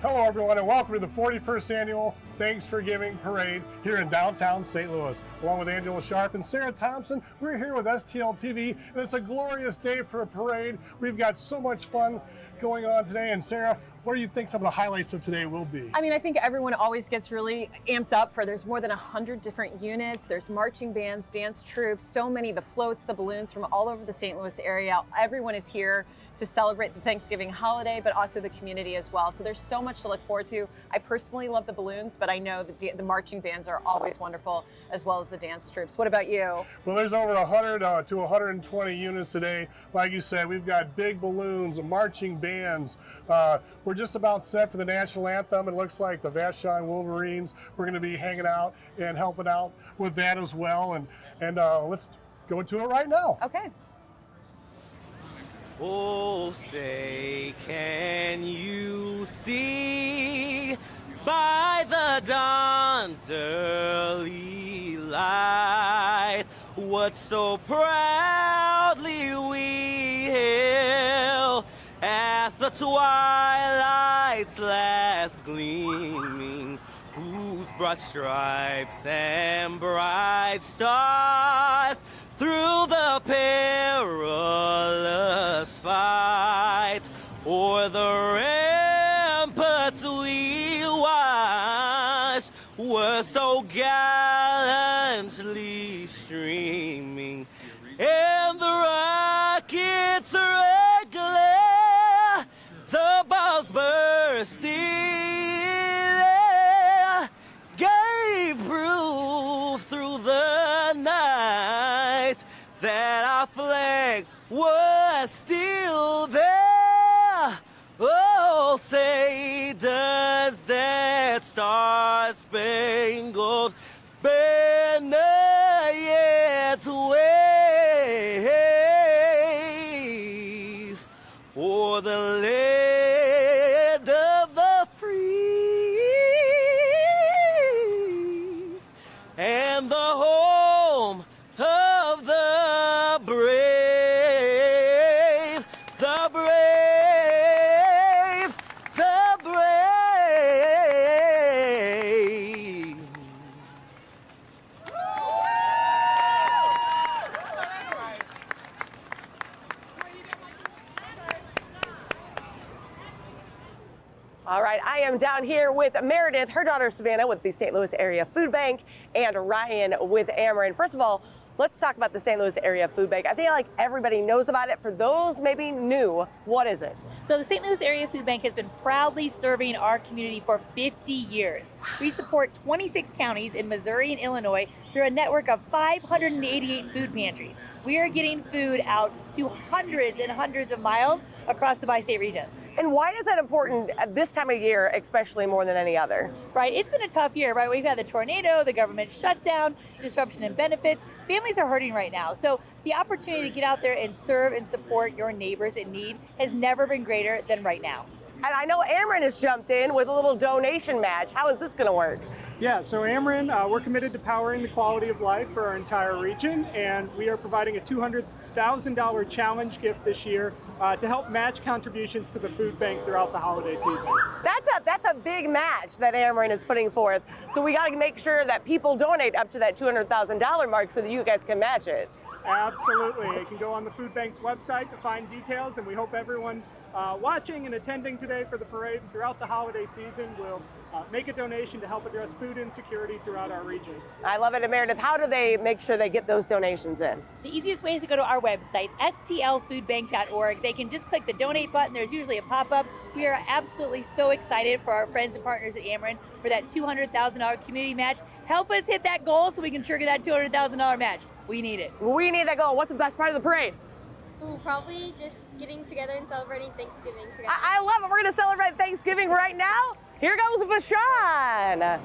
Hello, everyone, and welcome to the 41st Annual Thanks for Giving Parade here in downtown St. Louis. Along with Angela Sharp and Sarah Thompson, we're here with STL TV, and it's a glorious day for a parade. We've got so much fun going on today. And Sarah, what do you think some of the highlights of today will be? I mean, I think everyone always gets really amped up for there's more than 100 different units. There's marching bands, dance troops, so many, the floats, the balloons from all over the St. Louis area. Everyone is here to celebrate the Thanksgiving holiday, but also the community as well. So there's so much to look forward to. I personally love the balloons, but I know the marching bands are always wonderful, as well as the dance troops. What about you? Well, there's over 100 to 120 units today. Like you said, we've got big balloons, marching bands. We're just about set for the national anthem. It looks like the Vashon Wolverines. We're going to be hanging out and helping out with that as well. And let's go into it right now. Okay. Oh, say, can you see by the dawn's early light what so proudly we hail at the twilight's last gleaming, whose broad stripes and bright stars through the perilous fight o'er the ramparts we watched were so gallantly streaming, and the rockets' red glare, the balls bursting air, gave proof through the night that our flag was still there. Oh, say, does that star-spangled banner yet wave o'er the land of the free and the home of the brave, the brave, the brave. All right, I am down here with Meredith, her daughter Savannah with the St. Louis Area Food Bank, and Ryan with Ameren. First of all, let's talk about the St. Louis Area Food Bank. I feel like everybody knows about it. For those maybe new, what is it? So the St. Louis Area Food Bank has been proudly serving our community for 50 years. We support 26 counties in Missouri and Illinois through a network of 588 food pantries. We are getting food out to hundreds and hundreds of miles across the bi-state region. And why is that important at this time of year, especially more than any other? Right, it's been a tough year, right? We've had the tornado, the government shutdown, disruption in benefits. Families are hurting right now. So the opportunity to get out there and serve and support your neighbors in need has never been greater than right now. And I know Ameren has jumped in with a little donation match. How is this going to work? Yeah, so Ameren, we're committed to powering the quality of life for our entire region, and we are providing a $200,000 challenge gift this year to help match contributions to the food bank throughout the holiday season. That's a big match that Ameren is putting forth. So we got to make sure that people donate up to that $200,000 mark so that you guys can match it. Absolutely. You can go on the food bank's website to find details, and we hope everyone watching and attending today for the parade and throughout the holiday season will make a donation to help address food insecurity throughout our region. I love it. And Meredith, how do they make sure they get those donations in? The easiest way is to go to our website, stlfoodbank.org. They can just click the donate button. There's usually a pop-up. We are absolutely so excited for our friends and partners at Ameren for that $200,000 community match. Help us hit that goal so we can trigger that $200,000 match. We need it. We need that goal. What's the best part of the parade? Ooh, probably just getting together and celebrating Thanksgiving together. I love it. We're going to celebrate Thanksgiving right now. Here goes Vashon.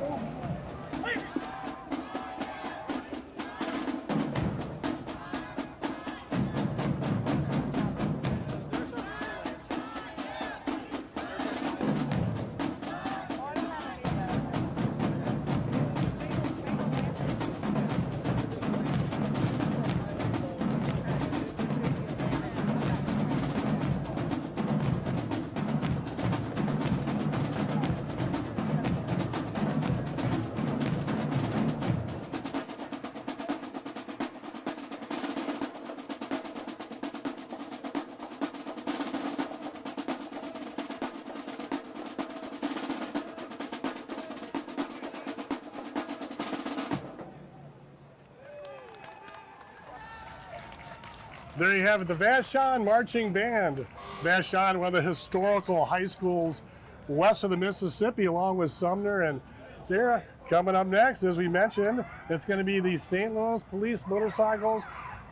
There you have it, the Vashon Marching Band. Vashon, one of the historical high schools west of the Mississippi, along with Sumner. And Sarah, coming up next, as we mentioned, it's going to be the St. Louis Police motorcycles.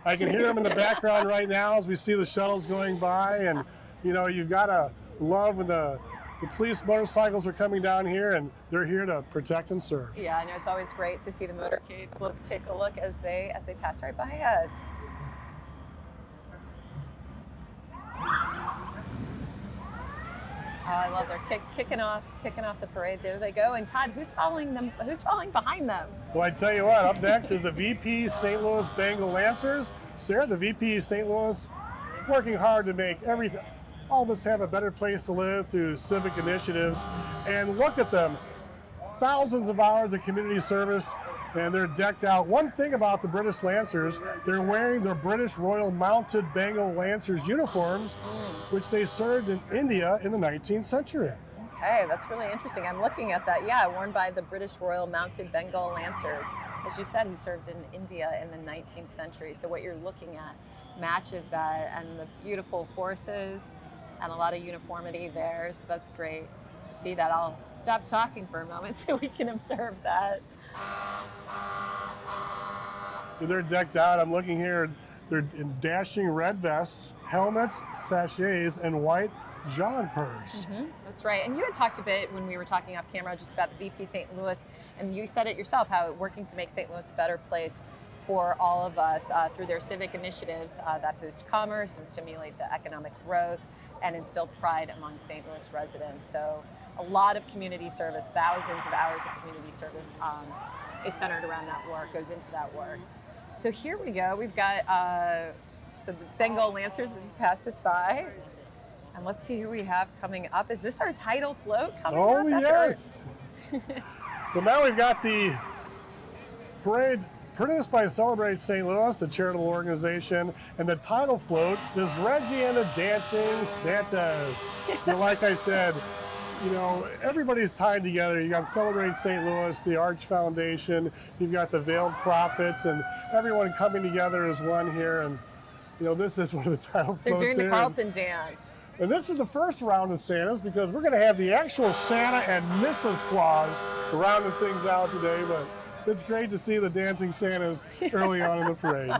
I can hear them in the background right now as we see the shuttles going by. And, you know, you've got to love when the police motorcycles are coming down here, and they're here to protect and serve. Yeah, I know it's always great to see the motorcades. Let's take a look as they pass right by us. Oh, I love their kicking off the parade. There they go. And Todd, who's following them? Who's following behind them? Well, I tell you what, up next is the VP St. Louis Bengal Lancers. Sarah, the VP St. Louis, working hard to make all of us have a better place to live through civic initiatives. And look at them, thousands of hours of community service, and they're decked out. One thing about the British Lancers, they're wearing their British Royal Mounted Bengal Lancers uniforms, which they served in India in the 19th century. Okay, that's really interesting. I'm looking at that. Yeah, worn by the British Royal Mounted Bengal Lancers, as you said, who served in India in the 19th century. So what you're looking at matches that, and the beautiful horses and a lot of uniformity there. So that's great to see that. I'll stop talking for a moment so we can observe that. They're decked out. I'm looking here. They're in dashing red vests, helmets, sachets, and white jodhpurs. That's right. And you had talked a bit when we were talking off camera just about the VP St. Louis, and you said it yourself, how working to make St. Louis a better place for all of us through their civic initiatives that boost commerce and stimulate the economic growth and instill pride among St. Louis residents. So a lot of community service, thousands of hours of community service is centered around that work, goes into that work. So here we go. We've got so the Bengal Lancers have just passed us by. And let's see who we have coming up. Is this our title float coming up? Oh, yes. Well, now we've got the parade produced by Celebrate St. Louis, the charitable organization, and the title float is Reggie and the Dancing Santas. Like I said, you know, everybody's tied together. You got Celebrate St. Louis, the Arch Foundation, you've got the Veiled Prophets, and everyone coming together as one here. And, you know, this is one of the title floats. They're doing the here. Carlton dance. And this is the first round of Santas because we're going to have the actual Santa and Mrs. Claus rounding things out today. But it's great to see the dancing Santas early on in the parade.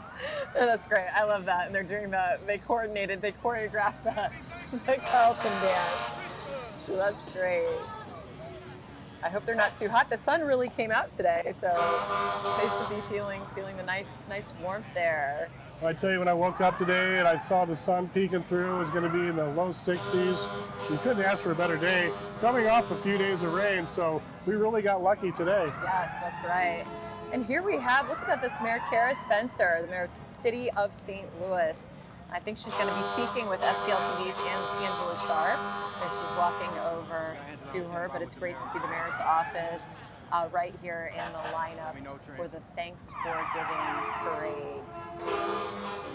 That's great. I love that. And they're doing they choreographed the Carlton dance. So that's great. I hope they're not too hot. The sun really came out today, so they should be feeling the nice warmth there. I tell you, when I woke up today and I saw the sun peeking through, it was going to be in the low 60s. We couldn't ask for a better day. Coming off a few days of rain, so we really got lucky today. Yes, that's right. And here we have, look at that, that's Mayor Kara Spencer, the mayor of the city of St. Louis. I think she's going to be speaking with STLTV's Angela Sharp as she's walking over to her, but it's great to see the mayor's office right here in the lineup for the Thanks for Giving parade.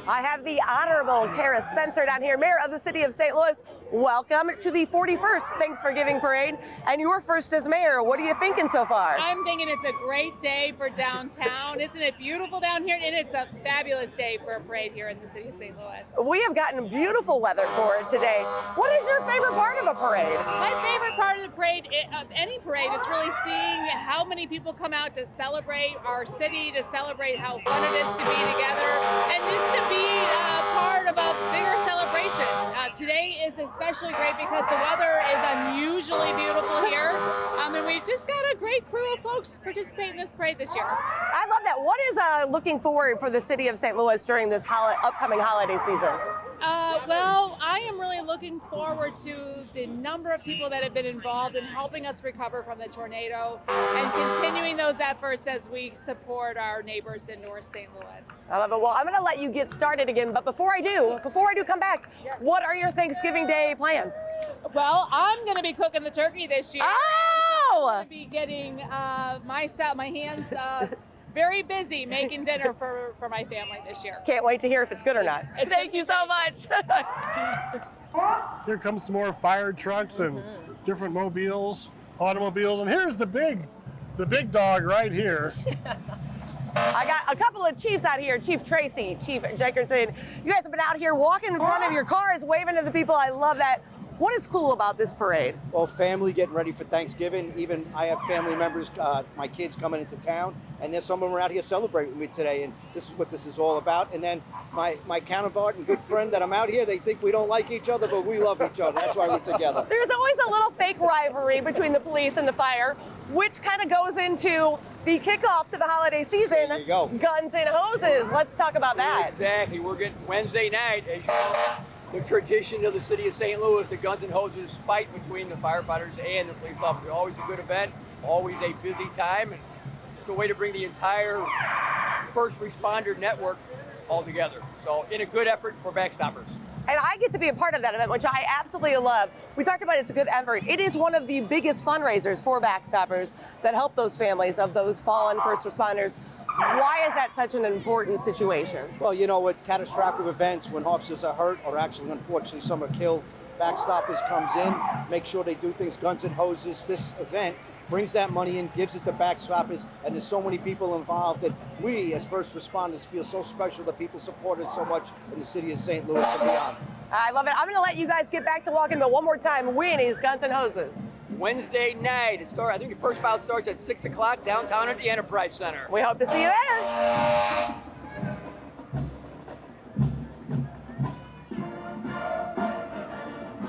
I have the Honorable Kara Spencer down here, Mayor of the City of St. Louis. Welcome to the 41st Thanks for Giving Parade. And you're first as mayor. What are you thinking so far? I'm thinking it's a great day for downtown. Isn't it beautiful down here? And it's a fabulous day for a parade here in the City of St. Louis. We have gotten beautiful weather for it today. What is your favorite part of a parade? My favorite part of the parade, of any parade, is really seeing how many people come out to celebrate our city, to celebrate how fun it is to be together, and just to be part of a bigger celebration. Today is especially great because the weather is unusually beautiful here, and we've just got a great crew of folks participating in this parade this year. I love that. What is looking forward for the City of St. Louis during this upcoming holiday season? Well, I am really looking forward to the number of people that have been involved in helping us recover from the tornado and continuing those efforts as we support our neighbors in North St. Louis. I love it. Well, I'm going to let you get started again, but before I do come back, what are your Thanksgiving Day plans? Well, I'm going to be cooking the turkey this year. Oh! I'm going to be getting my hands very busy making dinner for my family this year. Can't wait to hear if it's good or not. Thank you so much. Here comes some more fire trucks and different automobiles, and here's the big dog right here. I got a couple of chiefs out here, Chief Tracy, Chief Jenkinson. You guys have been out here walking in front of your cars, waving to the people. I love that. What is cool about this parade? Well, family getting ready for Thanksgiving. Even I have family members, my kids coming into town, and there's some of them out here celebrating with me today, and this is what this is all about. And then my counterpart and good friend that I'm out here, they think we don't like each other, but we love each other. That's why we're together. There's always a little fake rivalry between the police and the fire, which kind of goes into the kickoff to the holiday season, There you go. Guns and Hoses. Let's talk about that. Exactly. We're getting Wednesday night, as you know, the tradition of the city of St. Louis, the Guns and Hoses fight between the firefighters and the police officers. Always a good event, always a busy time, and it's a way to bring the entire first responder network all together. So in a good effort for Backstoppers. And I get to be a part of that event, which I absolutely love. We talked about it's a good effort. It is one of the biggest fundraisers for Backstoppers that help those families of those fallen first responders. Why is that such an important situation? Well, you know, with catastrophic events, when officers are hurt or actually, unfortunately, some are killed, Backstoppers comes in, make sure they do things, Guns and Hoses. This event brings that money in, gives it to Backstoppers, and there's so many people involved that we, as first responders, feel so special that people support us so much in the city of St. Louis and beyond. I love it. I'm going to let you guys get back to walking, but one more time, when is Guns and Hoses? Wednesday night, I think the first bout starts at 6 o'clock downtown at the Enterprise Center. We hope to see you there.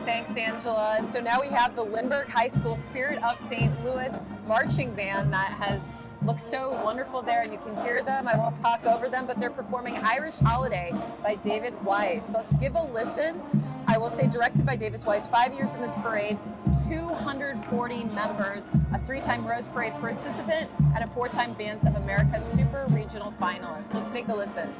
Thanks, Angela. And so now we have the Lindbergh High School Spirit of St. Louis marching band that has looked so wonderful there, and you can hear them. I won't talk over them, but they're performing Irish Holiday by David Weiss. Let's give a listen. I will say directed by David Weiss, 5 years in this parade, 240 members, a 3-time Rose Parade participant, and a 4-time Bands of America Super Regional finalist. Let's take a listen.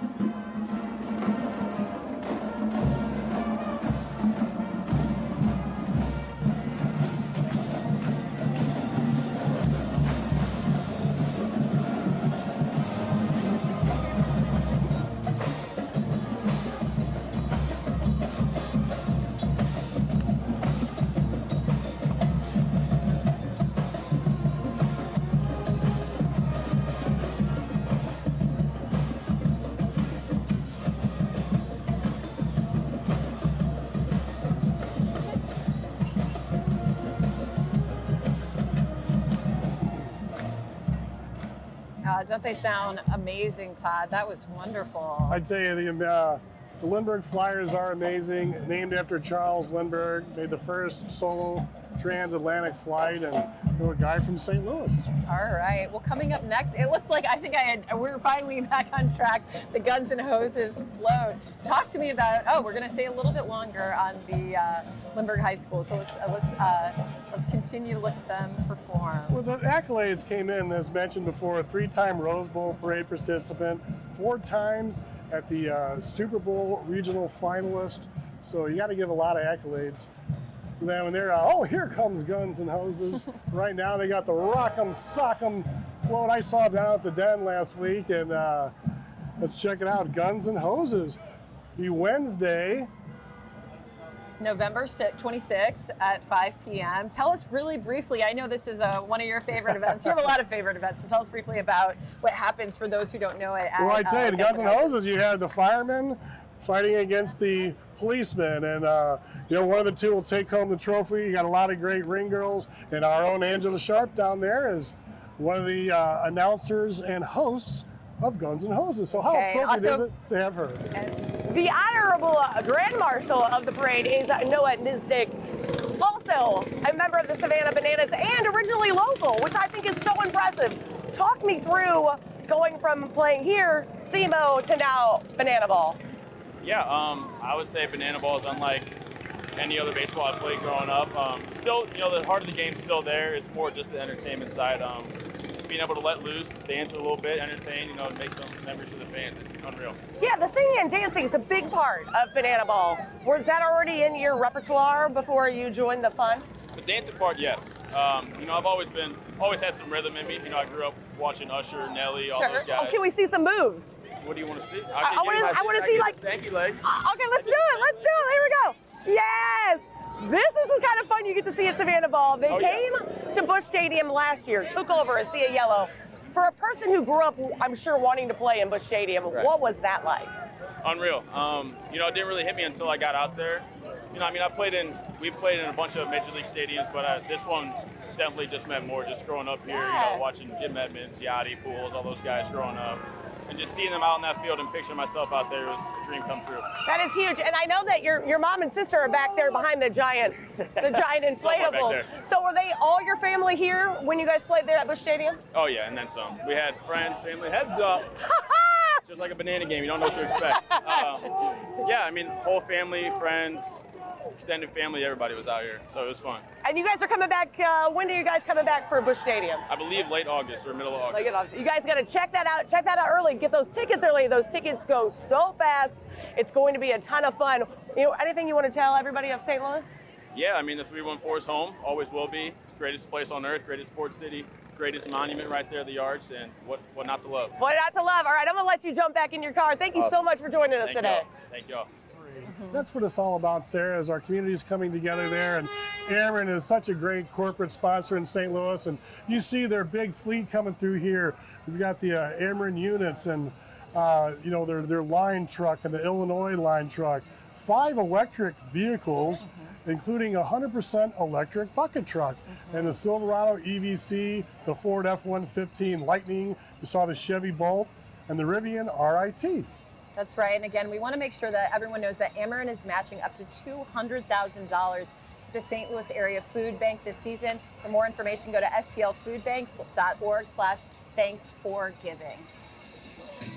Don't they sound amazing, Todd? That was wonderful. I tell you, the Lindbergh Flyers are amazing. Named after Charles Lindbergh, made the first solo transatlantic flight, and a guy from St. Louis. All right. Well, coming up next, it looks like we're finally back on track. The Guns and Hoses float. Talk to me about. Oh, we're going to stay a little bit longer on the Lindbergh High School. So let's continue to look at them perform. Well, the accolades came in, as mentioned before, a 3-time Rose Bowl parade participant, 4 times at the Super Bowl regional finalist. So you got to give a lot of accolades. And then when they're, here comes Guns and Hoses. Right now they got the Rock'em Sock'em float I saw down at the Den last week, and let's check it out. Guns and Hoses. The Wednesday, November 26th at 5 p.m. Tell us really briefly, I know this is one of your favorite events. You have a lot of favorite events, but tell us briefly about what happens for those who don't know it. Well, I tell you, the Guns and Hoses, you have the firemen fighting against the policemen, and one of the two will take home the trophy. You got a lot of great ring girls, and our own Angela Sharp down there is one of the announcers and hosts of Guns and Hoses. So how appropriate is it to have her? The Honorable Grand Marshal of the parade is Noah Niznik, also a member of the Savannah Bananas and originally local, which I think is so impressive. Talk me through going from playing here, SEMO, to now Banana Ball. Yeah, I would say Banana Ball is unlike any other baseball I played growing up. Still, the heart of the game's still there. It's more just the entertainment side. Being able to let loose, dance a little bit, entertain, make some memories for the fans. It's unreal. Yeah, the singing and dancing is a big part of Banana Ball. Was that already in your repertoire before you joined the fun? The dancing part, yes. I've always had some rhythm in me. I grew up watching Usher, Nelly, all those guys. Oh, can we see some moves? What do you want to see? I want to see like stanky leg. Okay, let's do it. Here we go. Yes. This is the kind of fun you get to see at Savannah Ball. They came to Busch Stadium last year, took over a Sea of Yellow. For a person who grew up, I'm sure, wanting to play in Busch Stadium, what was that like? Unreal. You know, it didn't really hit me until I got out there. You know, I mean, we played in a bunch of major league stadiums, but this one definitely just meant more. Just growing up here, you know, watching Jim Edmonds, Yachty, Pools, all those guys growing up, and just seeing them out in that field and picturing myself out there was a dream come true. That is huge, and I know that your mom and sister are back there behind the giant inflatable. So were they all your family here when you guys played there at Busch Stadium? Oh yeah, and then some. We had friends, family, heads up. Just like a banana game, you don't know what to expect. Yeah, I mean, whole family, friends, extended family, everybody was out here, so it was fun. And you guys are coming back, when are you guys coming back for Busch Stadium? I believe late August or middle of August. You guys got to check that out early. Get those tickets early. Those tickets go so fast. It's going to be a ton of fun. You know, anything you want to tell everybody of St. Louis? Yeah, I mean, the 314 is home, always will be. Greatest place on earth, greatest sports city, greatest monument right there, the Yards, and what not to love. What not to love. All right, I'm going to let you jump back in your car. Thank you so much for joining us today. Thank you all. That's what it's all about, Sarah, is our community is coming together there. And Ameren is such a great corporate sponsor in St. Louis. And you see their big fleet coming through here. We've got the Ameren units and, you know, their line truck and the Illinois line truck. 5 electric vehicles, including a 100% electric bucket truck. And the Silverado EVC, the Ford F-115 Lightning, you saw the Chevy Bolt, and the Rivian RIT. That's right. And again, we want to make sure that everyone knows that Ameren is matching up to $200,000 to the St. Louis Area Food Bank this season. For more information, go to stlfoodbanks.org/thanksforgiving.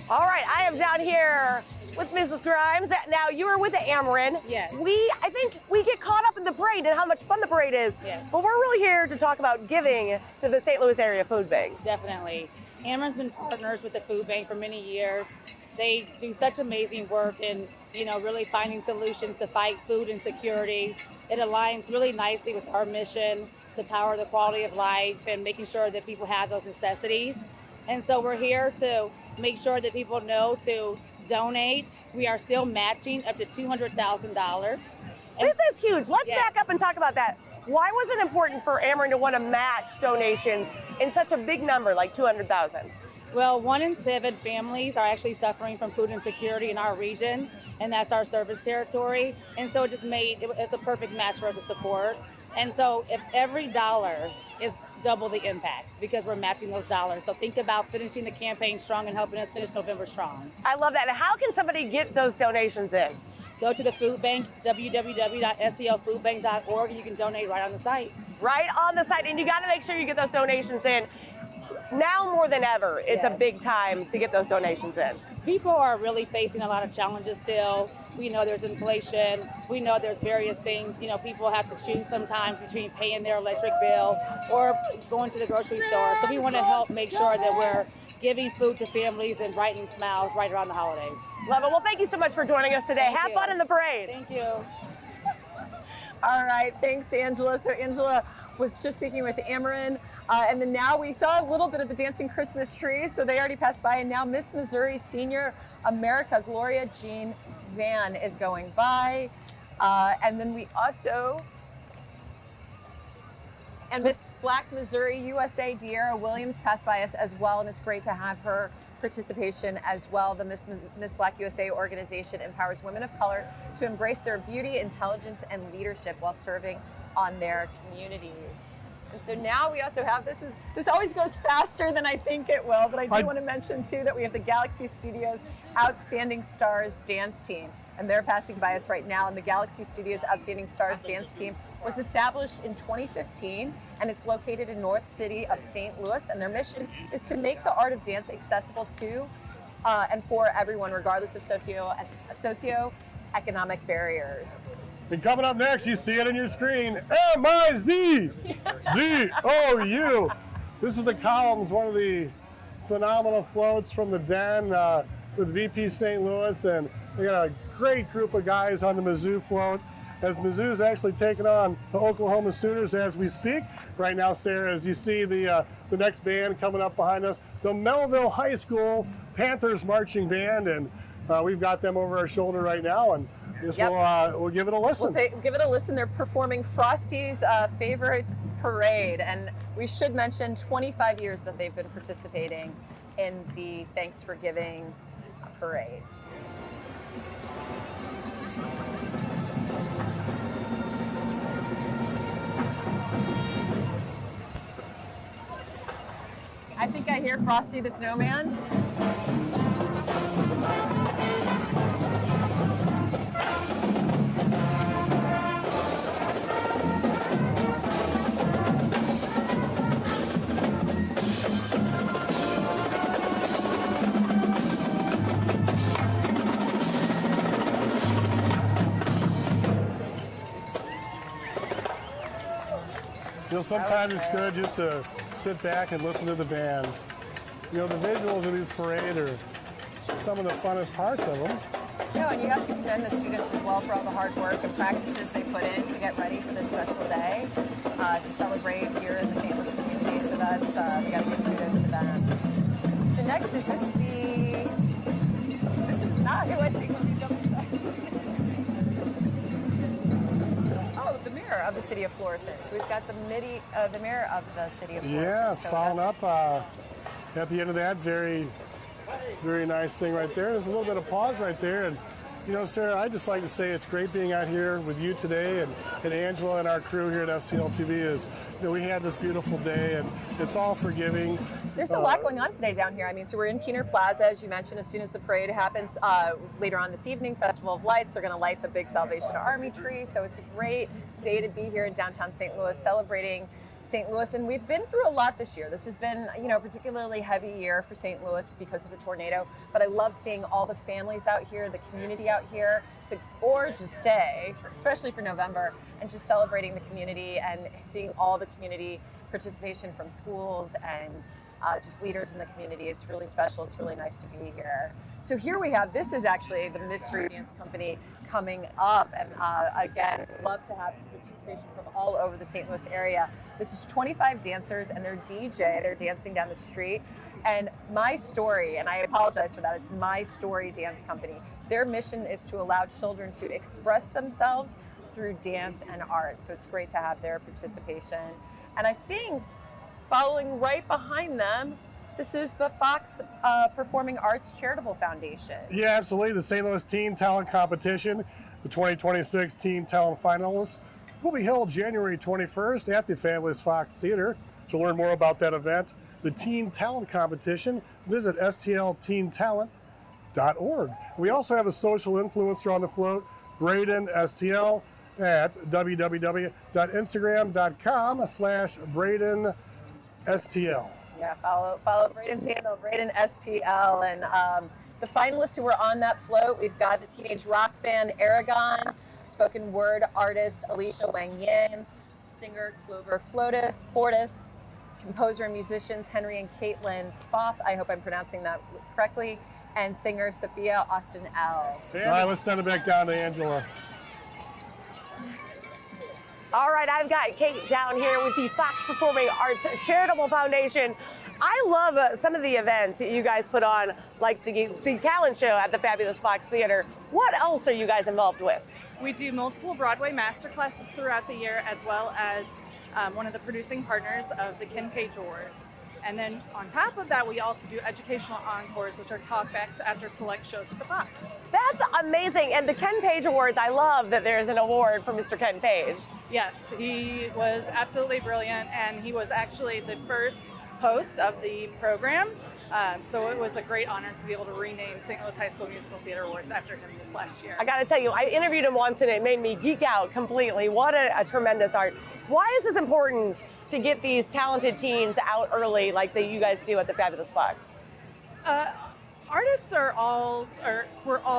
All right, I am down here with Mrs. Grimes. Now, you were with Ameren. Yes. I think we get caught up in the parade and how much fun the parade is. Yes. But we're really here to talk about giving to the St. Louis Area Food Bank. Definitely. Ameren's been partners with the food bank for many years. They do such amazing work in, you know, really finding solutions to fight food insecurity. It aligns really nicely with our mission to power the quality of life and making sure that people have those necessities. And so we're here to make sure that people know to donate. We are still matching up to $200,000. This is huge. Let's back up and talk about that. Why was it important for Ameren to want to match donations in such a big number, like $200,000? Well, 1 in 7 families are actually suffering from food insecurity in our region, and that's our service territory. And so it's a perfect match for us to support. And so if every dollar is double the impact because we're matching those dollars. So think about finishing the campaign strong and helping us finish November strong. I love that. How can somebody get those donations in? Go to the food bank, www.stlfoodbank.org, and you can donate right on the site. Right on the site. And you got to make sure you get those donations in. Now more than ever, it's a big time to get those donations in. People are really facing a lot of challenges still. We know there's inflation. We know there's various things. You know, people have to choose sometimes between paying their electric bill or going to the grocery store. So we want to help make sure that we're giving food to families and brightening smiles right around the holidays. Love it. Well, thank you so much for joining us today. Have fun in the parade. Thank you. All right, thanks, Angela. So Angela was just speaking with Ameren, and then now we saw a little bit of the dancing Christmas tree, so they already passed by, and now Miss Missouri Senior America Gloria Jean Van is going by, and then we also, and Miss Black Missouri USA De'Ara Williams passed by us as well, and it's great to have her participation as well. The Miss Black USA organization empowers women of color to embrace their beauty, intelligence, and leadership while serving on their communities. And so now we also have, this always goes faster than I think it will, but I do want to mention too that we have the Galaxy Studios Outstanding Stars Dance Team, and they're passing by us right now. And the Galaxy Studios Outstanding Stars Dance Team was established in 2015, and it's located in North City of St. Louis, and their mission is to make the art of dance accessible to and for everyone, regardless of socio-economic barriers. And coming up next, you see it on your screen, M-I-Z-Z-O-U. This is the Columns, one of the phenomenal floats from the Den with VP St. Louis, and they got a great group of guys on the Mizzou float, as Mizzou is actually taking on the Oklahoma Sooners as we speak. Right now, Sarah, as you see the next band coming up behind us, the Melville High School Panthers Marching Band, and we've got them over our shoulder right now, and Guess Yep. we'll give it a listen. We'll give it a listen. They're performing Frosty's favorite parade, and we should mention 25 years that they've been participating in the Thanks for Giving parade. I think I hear Frosty the Snowman. Sometimes it's good just to sit back and listen to the bands. The visuals of these parades are some of the funnest parts of them. And you have to commend the students as well for all the hard work and practices they put in to get ready for this special day to celebrate here in the St. Louis community. So that's we got to give kudos to them. So next, is this the? This is not who I think. Let me double check. Oh, the mayor of the city of Florissant. So we've got the mayor of the city of Florissant. Yeah, so following up at the end of that, very, very nice thing right there. There's a little bit of pause right there. And, Sarah, I'd just like to say it's great being out here with you today and Angela and our crew here at STL TV. We had this beautiful day, and it's all forgiving. There's a lot going on today down here. So we're in Keener Plaza, as you mentioned. As soon as the parade happens later on this evening, Festival of Lights, they're going to light the big Salvation Army tree. So it's a great day to be here in downtown St. Louis celebrating St. Louis, and we've been through a lot this year. This has been, a particularly heavy year for St. Louis because of the tornado, but I love seeing all the families out here, the community out here. It's a gorgeous day, especially for November, and just celebrating the community and seeing all the community participation from schools and just leaders in the community. It's really special. It's really nice to be here. So here we have, this is actually the Mystery Dance Company coming up, and again, love to have participation from all over the St. Louis area. This is 25 dancers and their DJ. They're dancing down the street. And My Story, and I apologize for that, it's My Story Dance Company. Their mission is to allow children to express themselves through dance and art. So it's great to have their participation. And I think following right behind them, this is the Fox Performing Arts Charitable Foundation. Yeah, absolutely. The St. Louis Teen Talent Competition, the 2026 Teen Talent Finalists, will be held January 21st at the Fabulous Fox Theater. To learn more about that event, the Teen Talent Competition, visit stlteentalent.org. We also have a social influencer on the float, Braden STL, at www.instagram.com/BradenSTL. Yeah, follow Braden's handle, Braden STL. And the finalists who were on that float, we've got the teenage rock band Aragon, spoken word artist Alicia Wang Yin, singer Clover Fortis, composer and musicians Henry and Caitlin Fopp, I hope I'm pronouncing that correctly, and singer Sophia Austin L. All right, let's send it back down to Angela. All right, I've got Kate down here with the Fox Performing Arts Charitable Foundation. I love some of the events that you guys put on, like the talent show at the Fabulous Fox Theater. What else are you guys involved with? We do multiple Broadway masterclasses throughout the year, as well as one of the producing partners of the Ken Page Awards. And then on top of that, we also do educational encores, which are talkbacks after select shows at the Fox. That's amazing. And the Ken Page Awards, I love that there's an award for Mr. Ken Page. Yes, he was absolutely brilliant, and he was actually the first host of the program. So it was a great honor to be able to rename St. Louis High School Musical Theater Awards after him this last year. I got to tell you, I interviewed him once and it made me geek out completely. What a tremendous art. Why is this important to get these talented teens out early like that you guys do at the Fabulous Fox? Artists we're all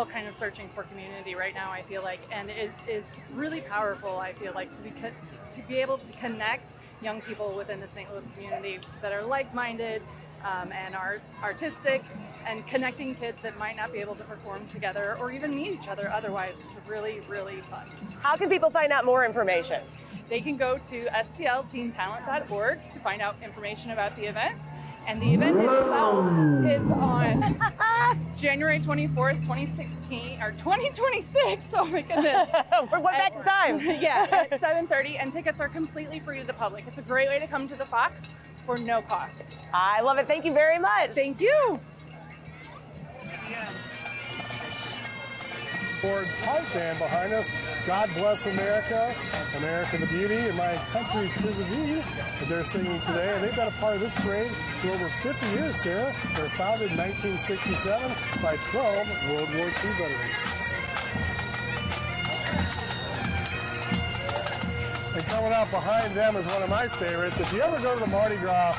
kind of searching for community right now, I feel like, and it is really powerful, I feel like, to be able to connect young people within the St. Louis community that are like-minded and are artistic, and connecting kids that might not be able to perform together or even meet each other otherwise. It's really, really fun. How can people find out more information? They can go to stlteentalent.org to find out information about the event. And the event itself is on January 24th, 2016 or 2026. Oh my goodness. What that's the time? Yeah, at 7:30, and tickets are completely free to the public. It's a great way to come to the Fox for no cost. I love it. Thank you very much. Thank you. Ford Pipe Band behind us. God Bless America, America the Beauty, and My Country 'Tis of Thee that they're singing today. And they've been a part of this parade for over 50 years, Sarah. They were founded in 1967 by 12 World War II veterans. And coming up behind them is one of my favorites. If you ever go to the Mardi Gras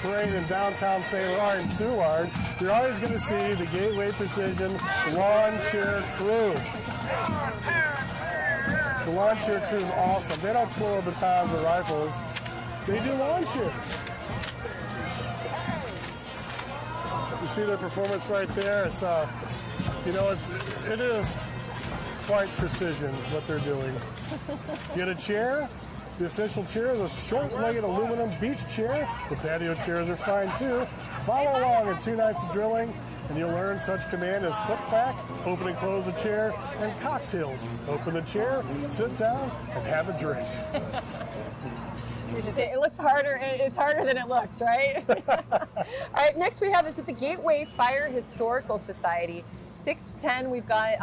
parade in downtown St. Laurent and Soulard, you're always going to see the Gateway Precision Lawn Chair Crew. The lawn chair crew is awesome. They don't twirl batons or rifles. They do lawn chairs. You see their performance right there? It's it is quite precision what they're doing. Get a chair. The official chair is a short-legged aluminum beach chair. The patio chairs are fine too. Follow along in 2 nights of drilling, and you'll learn such command as click-clack, open and close the chair, and cocktails. Open the chair, sit down, and have a drink. We should say it looks harder. It's harder than it looks, right? All right. Next we have is at the Gateway Fire Historical Society. 6 to 10. We've got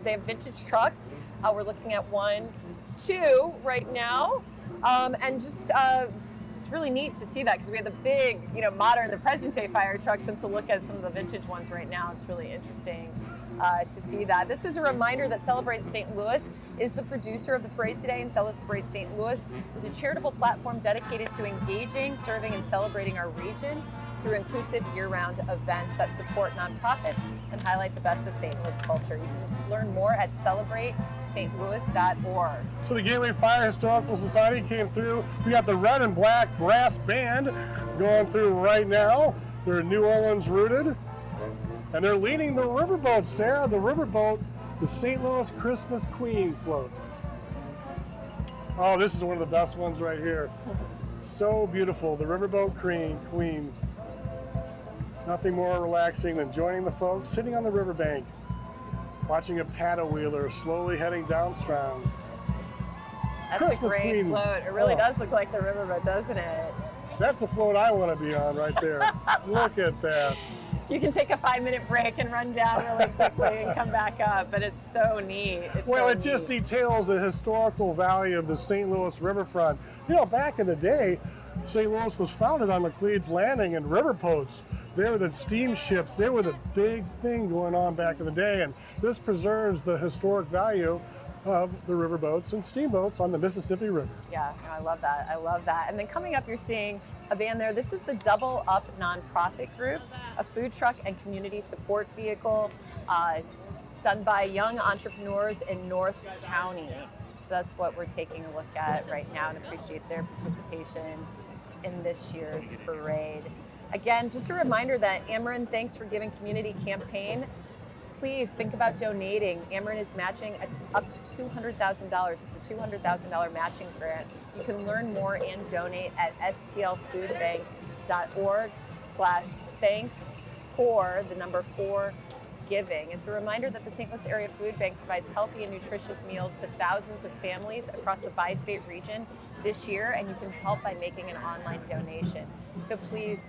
they have vintage trucks. We're looking at 1, 2 right now, and just. It's really neat to see that because we have the big, modern, the present day fire trucks, and to look at some of the vintage ones right now, it's really interesting to see that. This is a reminder that Celebrate St. Louis is the producer of the parade today, and Celebrate St. Louis is a charitable platform dedicated to engaging, serving, and celebrating our region through inclusive year-round events that support nonprofits and highlight the best of St. Louis culture. You can learn more at celebratestlouis.org. So the Gateway Fire Historical Society came through. We got the red and black brass band going through right now. They're New Orleans rooted, and they're leading the riverboat, Sarah. The riverboat, the St. Louis Christmas Queen float. Oh, this is one of the best ones right here. So beautiful, the riverboat Queen. Nothing more relaxing than joining the folks sitting on the riverbank, watching a paddle wheeler slowly heading downstream. That's Christmas a great Queen. float. It really Oh. does look like the riverboat, doesn't it? That's the float I want to be on right there. Look at that. You can take a 5-minute break and run down really quickly and come back up, but it's so neat. It just details the historical value of the St. Louis riverfront. Back in the day, St. Louis was founded on Macleod's Landing and riverboats. They were the steamships. They were the big thing going on back in the day, and this preserves the historic value of the riverboats and steamboats on the Mississippi River. Yeah, I love that. I love that. And then coming up, you're seeing a van there. This is the Double Up Nonprofit Group, a food truck and community support vehicle done by young entrepreneurs in North County. So that's what we're taking a look at right now, and appreciate their participation in this year's parade. Again, just a reminder that Ameren Thanks for Giving Community campaign. Please think about donating. Ameren is matching up to $200,000. It's a $200,000 matching grant. You can learn more and donate at stlfoodbank.org/thanks for the number 4 giving. It's a reminder that the St. Louis Area Food Bank provides healthy and nutritious meals to thousands of families across the bi-state region this year, and you can help by making an online donation. So please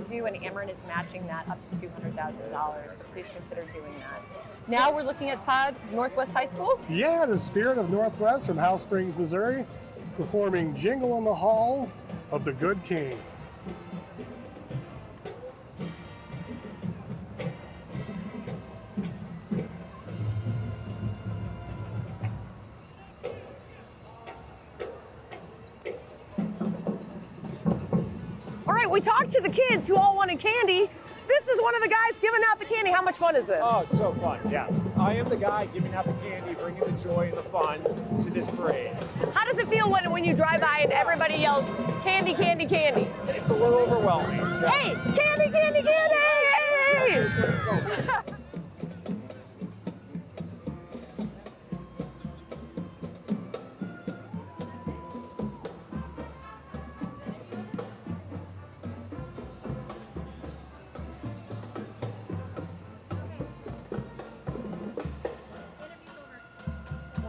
do, and Ameren is matching that up to $200,000. So please consider doing that. Now we're looking at Todd, Northwest High School. Yeah, the Spirit of Northwest from House Springs, Missouri, performing Jingle in the Hall of the Good King. All right, we talked to the kids who all wanted candy. This is one of the guys giving out the candy. How much fun is this? Oh, it's so fun, yeah. I am the guy giving out the candy, bringing the joy and the fun to this parade. How does it feel when you drive by and everybody yells, candy, candy, candy? It's a little overwhelming. Hey, candy, candy, candy!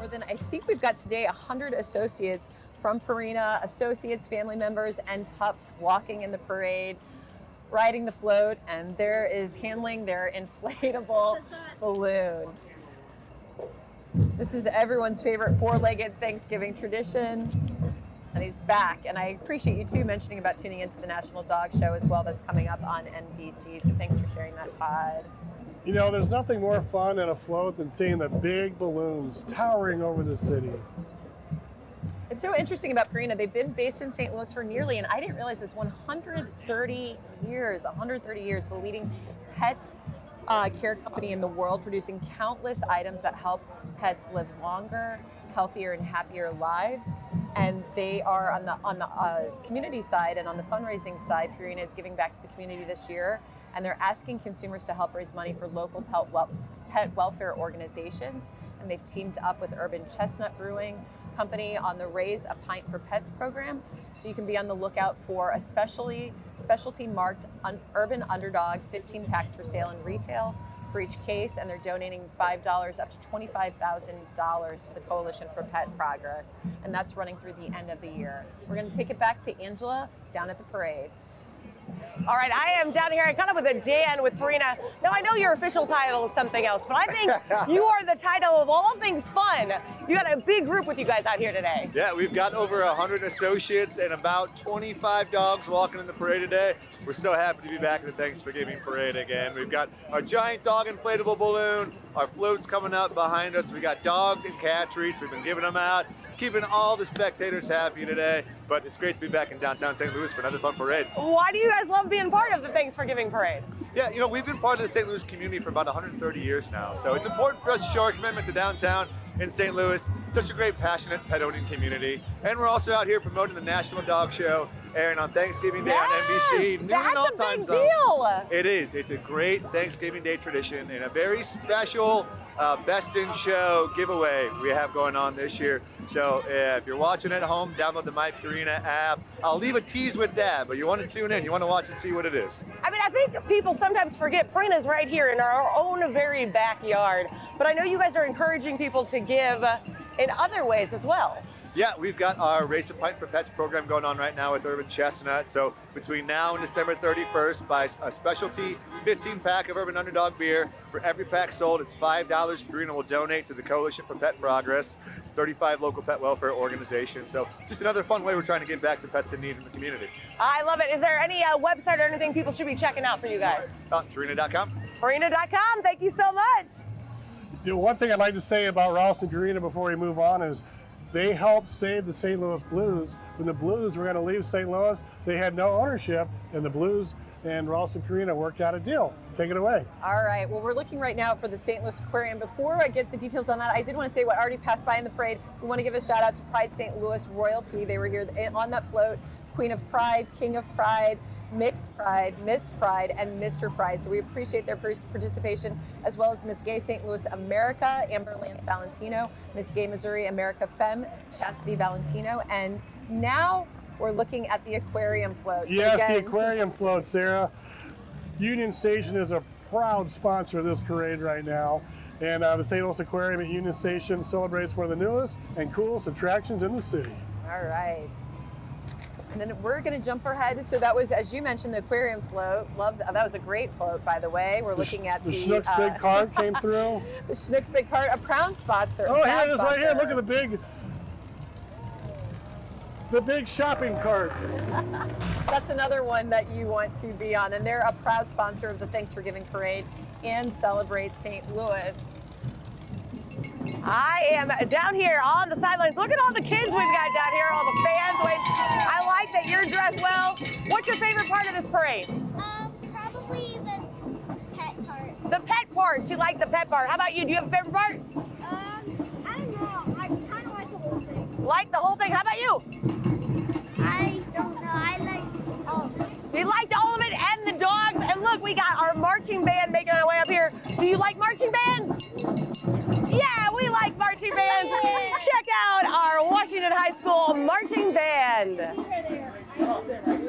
than, I think we've got today 100 associates from Purina, associates, family members, and pups walking in the parade, riding the float, and there is handling their inflatable balloon. This is everyone's favorite four-legged Thanksgiving tradition, and he's back. And I appreciate you too mentioning about tuning into the National Dog Show as well. That's coming up on NBC, so thanks for sharing that, Todd. You know, there's nothing more fun in a float than seeing the big balloons towering over the city. It's so interesting about Purina. They've been based in St. Louis for nearly, and I didn't realize this, 130 years. 130 years, the leading pet care company in the world, producing countless items that help pets live longer, healthier, and happier lives. And they are on the community side and on the fundraising side. Purina is giving back to the community this year, and they're asking consumers to help raise money for local pet welfare organizations. And they've teamed up with Urban Chestnut Brewing Company on the Raise a Pint for Pets program. So you can be on the lookout for a specialty marked Urban Underdog 15 packs for sale in retail for each case, and they're donating $5 up to $25,000 to the Coalition for Pet Progress, and that's running through the end of the year. We're going to take it back to Angela down at the parade. All right, I am down here. I caught up with a Dan with Purina. Now, I know your official title is something else, but I think you are the title of all things fun. You got a big group with you guys out here today. Yeah, we've got over 100 associates and about 25 dogs walking in the parade today. We're so happy to be back at the Thanksgiving parade again. We've got our giant dog inflatable balloon, our floats coming up behind us. We got dogs and cat treats. We've been giving them out, keeping all the spectators happy today. But it's great to be back in downtown St. Louis for another fun parade. Why do you guys love being part of the Thanksgiving parade? Yeah, you know, we've been part of the St. Louis community for about 130 years now. So it's important for us to show our commitment to downtown in St. Louis. Such a great, passionate pet owning community. And we're also out here promoting the National Dog Show, airing on Thanksgiving Day on NBC. Noon That's all a time big zones. deal. It is. It's a great Thanksgiving Day tradition and a very special Best in Show giveaway we have going on this year. So if you're watching at home, download the My Purina app. I'll leave a tease with that, but you want to tune in, you want to watch and see what it is. I mean, I think people sometimes forget Purina's right here in our own very backyard. But I know you guys are encouraging people to give in other ways as well. Yeah, we've got our Raise a Pint for Pets program going on right now with Urban Chestnut. So between now and December 31st, buy a specialty 15-pack of Urban Underdog beer. For every pack sold, it's $5. Purina will donate to the Coalition for Pet Progress. It's 35 local pet welfare organizations. So just another fun way we're trying to give back to pets in need in the community. I love it. Is there any website or anything people should be checking out for you guys? Purina.com. Purina.com. Thank you so much. You know, one thing I'd like to say about Rouse and Purina before we move on is they helped save the St. Louis Blues. When the Blues were going to leave St. Louis, they had no ownership, and the Blues and Rouse and Purina worked out a deal. Take it away. All right, well, we're looking right now for the St. Louis Aquarium. Before I get the details on that, I did want to say what already passed by in the parade. We want to give a shout out to Pride St. Louis royalty. They were here on that float. Queen of Pride, King of Pride, Mixed Pride, Miss Pride, and Mr. Pride. So we appreciate their participation, as well as Miss Gay St. Louis America, Amber Lance Valentino, Miss Gay Missouri America Femme, Chastity Valentino, and now we're looking at the aquarium float. Yes, the aquarium float, Sarah. Union Station is a proud sponsor of this parade right now. And the St. Louis Aquarium at Union Station celebrates one of the newest and coolest attractions in the city. All right. And then we're going to jump ahead. So that was, as you mentioned, the aquarium float. That was a great float, by the way. We're looking at the Schnucks Big Cart came through. The Schnucks Big Cart, a proud sponsor. Oh, here it is right here. Look at the big shopping cart. That's another one that you want to be on. And they're a proud sponsor of the Thanks for Giving Parade and Celebrate St. Louis. I am down here on the sidelines. Look at all the kids we've got down here, all the fans. I like that you're dressed well. What's your favorite part of this parade? Probably the pet part. The pet part. You like the pet part. How about you? Do you have a favorite part? I don't know. I kind of like the whole thing. Like the whole thing. How about you? I don't know. I like all of it. You liked all of it and the dogs. And look, we got our marching band making our way up here. Do you like marching bands? Yeah, we like marching bands. Check out our Washington High School marching band.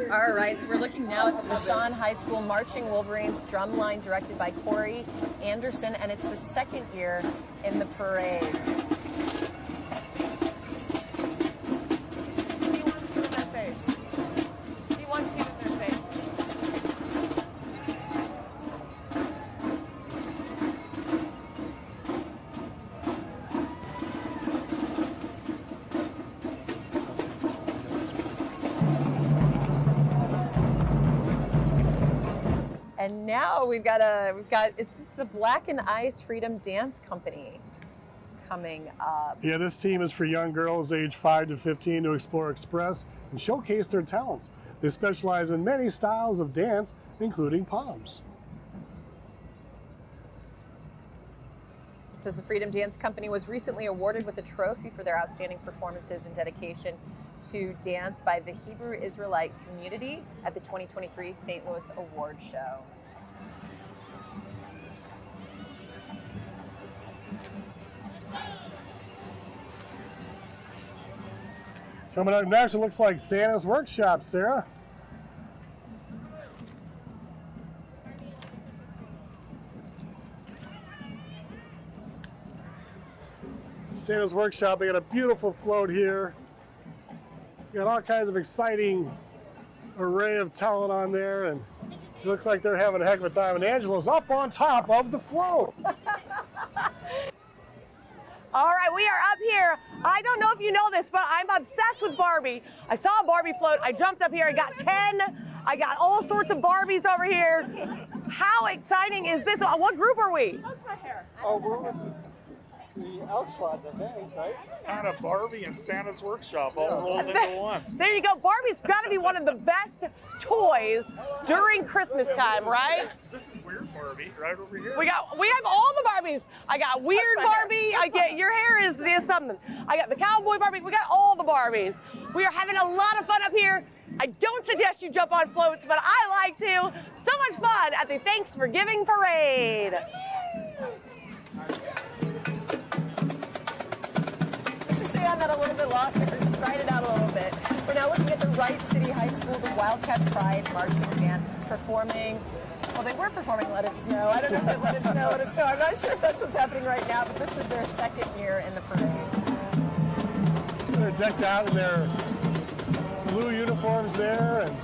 All right, so we're looking now at the Vashon High School Marching Wolverines drumline directed by Corey Anderson, and it's the second year in the parade. And now it's the Black and Ice Freedom Dance Company coming up. Yeah, this team is for young girls aged 5 to 15 to explore, express, and showcase their talents. They specialize in many styles of dance, including poms. It says the Freedom Dance Company was recently awarded with a trophy for their outstanding performances and dedication to dance by the Hebrew Israelite community at the 2023 St. Louis Award Show. Coming up next, it looks like Santa's Workshop, Sarah. Santa's Workshop, they got a beautiful float here. Got all kinds of exciting array of talent on there, and it looks like they're having a heck of a time. And Angela's up on top of the float. All right, we are up here. I don't know if you know this, but I'm obsessed with Barbie. I saw a Barbie float. I jumped up here. I got Ken. I got all sorts of Barbies over here. How exciting is this? What group are we? Oh, we're with the Outside, I think, right? Kind of Barbie and Santa's Workshop all rolled into one. There you go. Barbie's got to be one of the best toys during Christmas time, right? This is Weird Barbie right over here. We have all the Barbies. I got Weird Barbie. I get your hair is something. I got the Cowboy Barbie. We got all the Barbies. We are having a lot of fun up here. I don't suggest you jump on floats, but I like to. So much fun at the Thanksgiving Parade. Stay on that a little bit longer, just ride it out a little bit. We're now looking at the Wright City High School, the Wildcat Pride marching band performing. Well, they were performing Let It Snow. I don't know if it Let It Snow, Let It Snow. I'm not sure if that's what's happening right now, but this is their second year in the parade. They're decked out in their blue uniforms there, and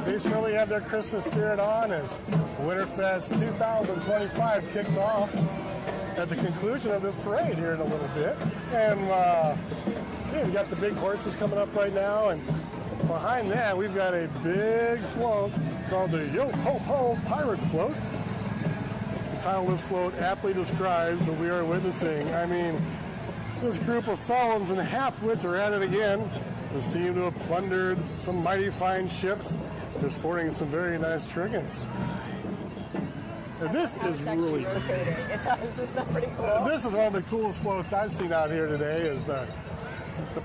they certainly have their Christmas spirit on as Winterfest 2025 kicks off at the conclusion of this parade here in a little bit. And yeah, we got the big horses coming up right now, and behind that we've got a big float called the Yo Ho Ho Pirate Float. The title of this float aptly describes what we are witnessing. I mean, this group of felons and half-wits are at it again. They seem to have plundered some mighty fine ships. They're sporting some very nice trinkets. And this is really It does. Isn't that pretty cool? This is one of the coolest floats I've seen out here today, is the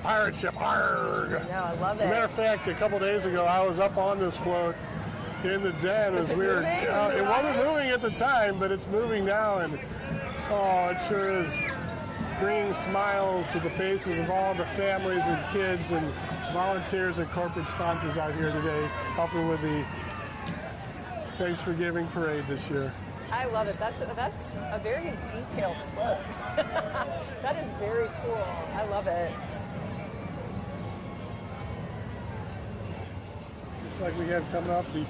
pirate ship. Arrgh. No, I love As a matter of fact, a couple days ago, I was up on this float in the den as we were. It wasn't moving at the time, but it's moving now, and oh, it sure is bringing smiles to the faces of all the families and kids and volunteers and corporate sponsors out here today, helping with the Thanksgiving Parade this year. I love it. That's a very detailed float. That is very cool. I love it. Looks like we have coming up the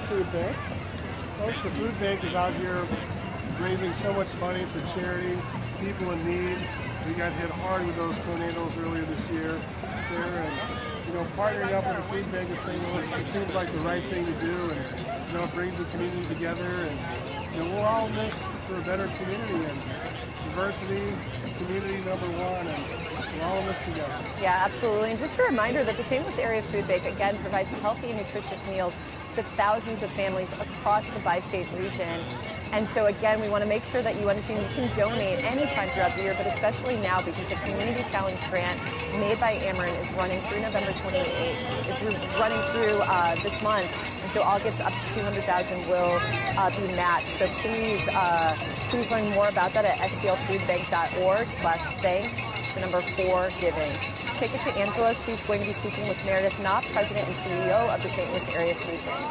food bank. Folks, the food bank is out here raising so much money for charity, people in need. We got hit hard with those tornadoes earlier this year, Sarah, and partnering up with the food bank of St. Louis just seems like the right thing to do, and it brings the community together, and we're all in this for a better community, and diversity, community number one, and we're all in this together. Yeah, absolutely. And just a reminder that the St. Louis Area Food Bank, again, provides healthy and nutritious meals to thousands of families across the bi-state region. And so again, we want to make sure that you understand you can donate anytime throughout the year, but especially now because the Community Challenge Grant made by Ameren is running through November 28th. It's running through this month. And so all gifts up to $200,000 will be matched. So please learn more about that at stlfoodbank.org/thanks, the number 4 giving. Let's take it to Angela. She's going to be speaking with Meredith Knopp, President and CEO of the St. Louis Area Food Bank.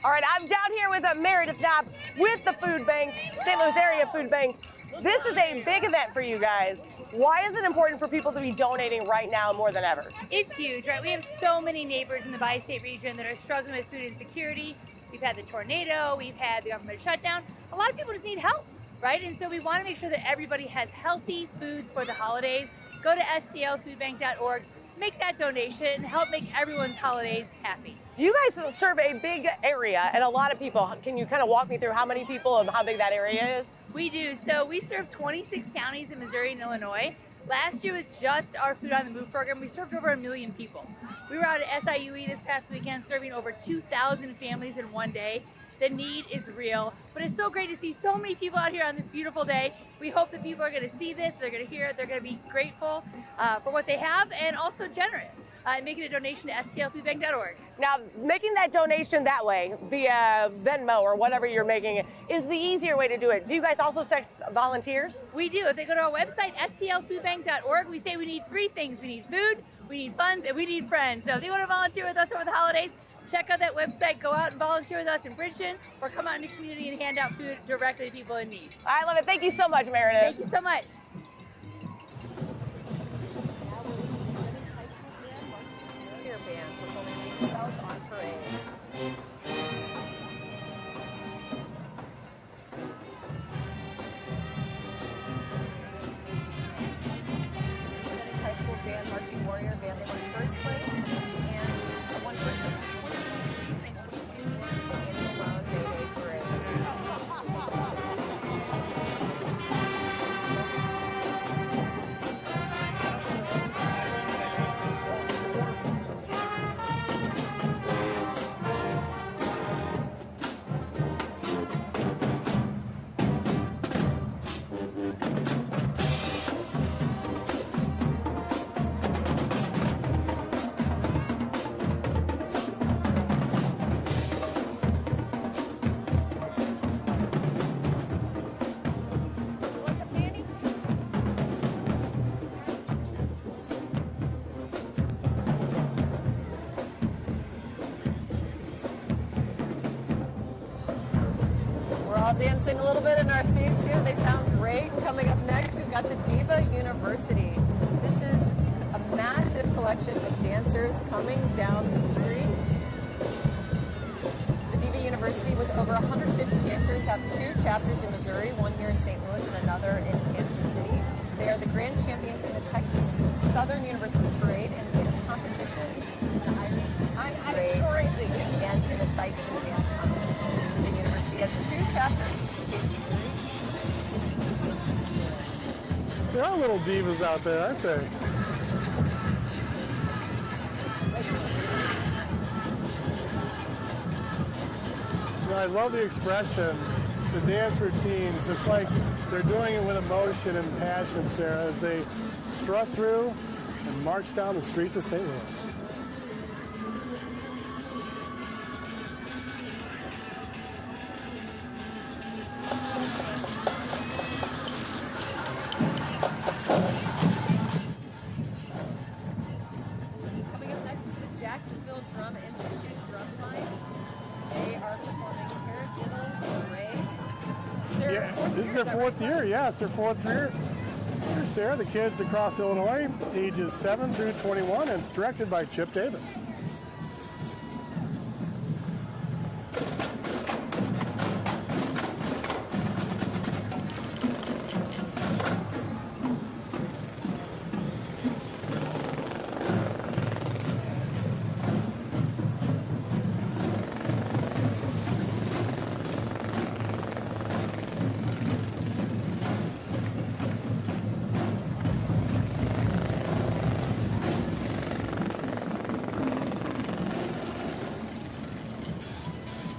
All right, I'm down here with Meredith Knopp with the food bank, St. Louis Area Food Bank. This is a big event for you guys. Why is it important for people to be donating right now more than ever? It's huge, right? We have so many neighbors in the bi-state region that are struggling with food insecurity. We've had the tornado, we've had the government shutdown. A lot of people just need help, right? And so we want to make sure that everybody has healthy foods for the holidays. Go to stlfoodbank.org, make that donation and help make everyone's holidays happy. You guys serve a big area and a lot of people. Can you kind of walk me through how many people and how big that area is? We do. So we serve 26 counties in Missouri and Illinois. Last year with just our Food on the Move program, we served over 1 million people. We were out at SIUE this past weekend serving over 2,000 families in one day. The need is real, but it's so great to see so many people out here on this beautiful day. We hope that people are going to see this, they're going to hear it, they're going to be grateful for what they have and also generous in making a donation to stlfoodbank.org. Now, making that donation that way via Venmo or whatever you're making it is the easier way to do it. Do you guys also accept volunteers? We do. If they go to our website, stlfoodbank.org, we say we need 3 things. We need food, we need funds, and we need friends. So if they want to volunteer with us over the holidays, check out that website, go out and volunteer with us in Bridgeton, or come out in the community and hand out food directly to people in need. I love it. Thank you so much, Meredith. Thank you so much. Band performing details on parade. High school band, Marching Warrior band, they won first place and won first place in 2022 in the Lone May Day Parade. Dancing a little bit in our seats here. They sound great. Coming up next, we've got the Diva University. This is a massive collection of dancers coming down the street. The Diva University, with over 150 dancers, have 2 chapters in Missouri, one here in St. Louis and another in Kansas City. They are the grand champions in the Texas Southern University Parade and Dance Competition, the Irish Parade, and in the Sight City Dance Competition. So the university has 2 chapters. There are little divas out there, aren't they? You know, I love the expression, the dance routines. It's like they're doing it with emotion and passion, Sarah, as they strut through and march down the streets of St. Louis. This is their 4th year, yeah, it's their 4th year. Here's Sarah, the kids across Illinois, ages 7 through 21, and it's directed by Chip Davis.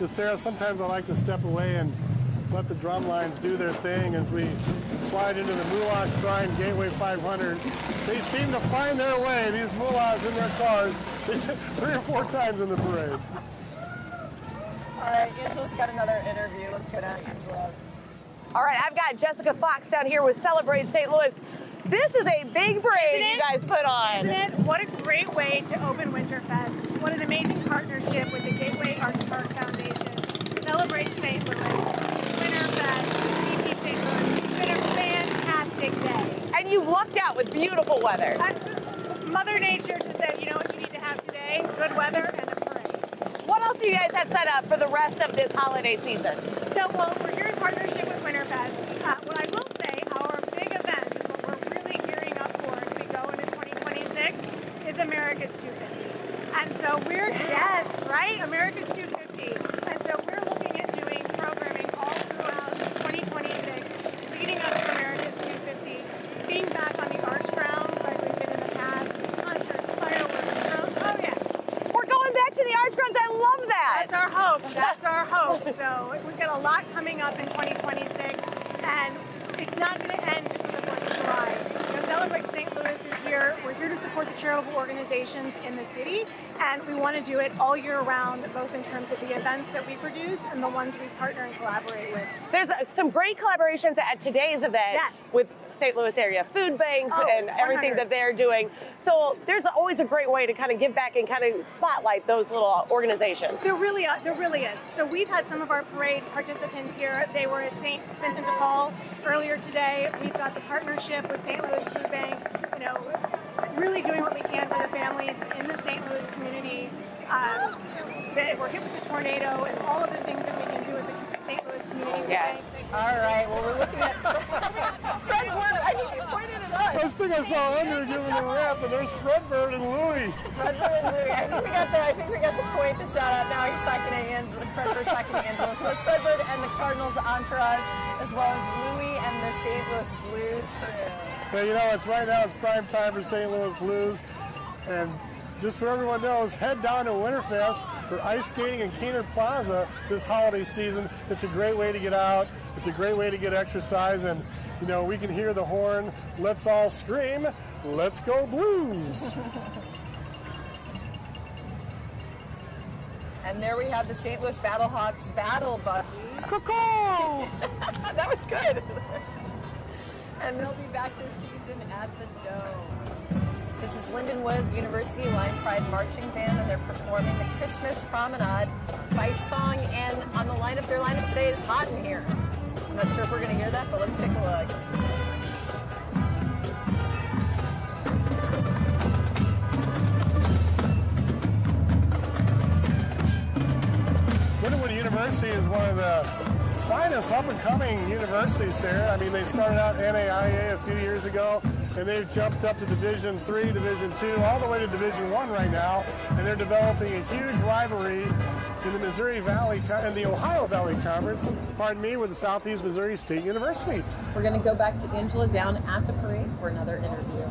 Sarah, sometimes I like to step away and let the drum lines do their thing as we slide into the Moolah Shrine Gateway 500. They seem to find their way, these Moolahs in their cars, 3 or 4 times in the parade. All right, Angela's got another interview. Let's go down, Angela. All right, I've got Jessica Fox down here with Celebrate St. Louis. This is a big parade you guys put on. Isn't it? What a great way to open Winterfest. What an amazing partnership with the Gateway Arts Park Foundation. Celebrate St. Louis. Winterfest. EP St. Louis. It's been a fantastic day. And you lucked out with beautiful weather. Mother Nature just said, you know what you need to have today? Good weather and a parade. What else do you guys have set up for the rest of this holiday season? So, well, we're here in partnership with Winterfest. What I will say, our big event is what we're really gearing up for as we go into 2026 is America's 250. And so we're, yes, right? America's 250. And so we're looking at doing programming all throughout 2026, leading up to America's 250, being back on the arch grounds like we've been in the past, concerts, fireworks, oh yes. We're going back to the arch grounds. I love that. That's our hope. That's our hope. So we've got a lot coming up in 2026, and it's not going to end just with the 4th of July. Celebrate St. Louis is here. We're here to support the charitable organizations in the city, and we want to do it all year round, both in terms of the events that we produce and the ones we partner and collaborate with. There's some great collaborations at today's event with St. Louis area food banks and everything 100. that they're doing. So there's always a great way to kind of give back and kind of spotlight those little organizations. There really is. So we've had some of our parade participants here. They were at St. Vincent de Paul earlier today. We've got the partnership with St. Louis Food Bank, really doing what we can for the families in the St. Louis community. That were hit with the tornado and all of the things that we can do with the St. Louis community. Yeah. All right. Well, we're looking at Fred Bird. I think you pointed it out. I think I saw Andrew giving a rap, and there's Fred Bird and Louie. Fred Bird and Louie. I think we got the point, the shout out. Now he's talking to Angela. Fred Bird's talking to Angela. So it's Fred Bird and the Cardinals entourage, as well as Louie and the St. Louis Blues crew. Well, it's right now. It's prime time for St. Louis Blues, and just so everyone knows, head down to Winterfest for ice skating in Keener Plaza this holiday season. It's a great way to get out. It's a great way to get exercise, and we can hear the horn. Let's all scream, "Let's go Blues!" And there we have the St. Louis Battlehawks battle buggy. Cuckoo! That was good. And they'll be back this season at the Dome. This is Lindenwood University Line Pride Marching Band, and they're performing the Christmas Promenade fight song. And on the lineup, their lineup today is Hot in Here. I'm not sure if we're going to hear that, but let's take a look. Lindenwood University is one of the finest up-and-coming universities there. I mean, they started out NAIA a few years ago, and they've jumped up to Division III, Division II, all the way to Division I right now, and they're developing a huge rivalry in the Missouri Valley and the Ohio Valley Conference, with the Southeast Missouri State University. We're going to go back to Angela down at the parade for another interview.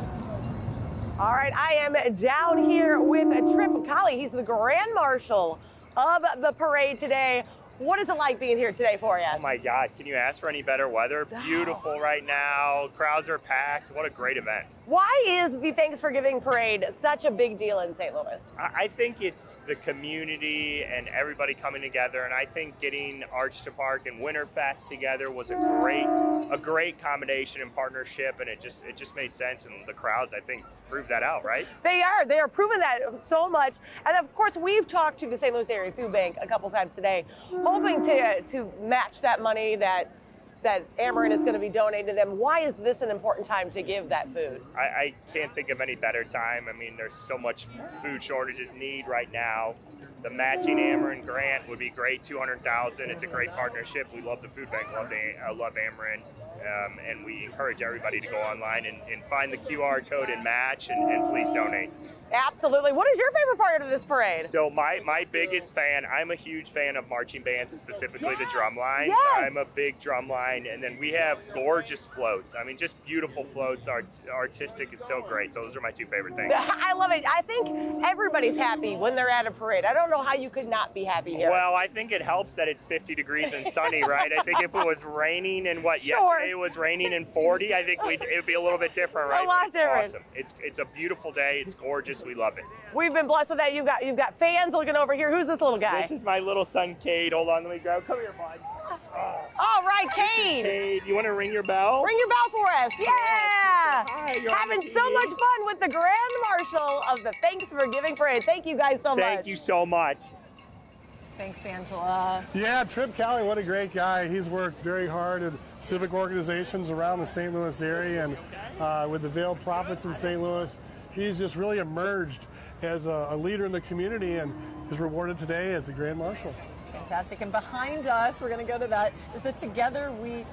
All right, I am down here with Trip Colley. He's the Grand Marshal of the parade today. What is it like being here today for you? Oh my God, can you ask for any better weather? Beautiful right now, crowds are packed, what a great event. Why is the Thanksgiving Parade such a big deal in St. Louis? I think it's the community and everybody coming together, and I think getting Arch to Park and Winterfest together was a great combination and partnership, and it just made sense, and the crowds, I think, proved that out, right? They are proving that so much. And of course, we've talked to the St. Louis Area Food Bank a couple times today, hoping to match that money that Ameren is going to be donating to them. Why is this an important time to give that food? I can't think of any better time. I mean, there's so much food shortages need right now. The matching Ameren grant would be great, $200,000. It's a great partnership. We love the food bank, love Ameren. And we encourage everybody to go online and find the QR code and match and please donate. Absolutely. What is your favorite part of this parade? So my biggest fan, I'm a huge fan of marching bands and specifically the drum lines. Yes. I'm a big drum line, and then we have gorgeous floats. I mean, just beautiful floats. Artistic is so great. So those are my two favorite things. I love it. I think everybody's happy when they're at a parade. I don't know how you could not be happy here. Well, I think it helps that it's 50 degrees and sunny, right? I think if it was raining and yesterday was raining and 40, I think it would be a little bit different, right? A lot different. Awesome. It's a beautiful day. It's gorgeous. We love it. We've been blessed with that. You've got fans looking over here. Who's this little guy? This is my little son, Cade. Hold on, let me grab. Come here, bud. All right, Cade. Cade, you want to ring your bell? Ring your bell for us. Yeah. Hi, you're having so much fun with the Grand Marshal of the Thanksgiving Parade. Thank you guys so much. Thank you so much. Thanks, Angela. Yeah, Trip Colley, what a great guy. He's worked very hard at civic organizations around the St. Louis area, and with the Veiled Prophets in St. Louis, he's just really emerged as a leader in the community and is rewarded today as the Grand Marshal. Fantastic. And behind us, we're going to go to that, is the Together We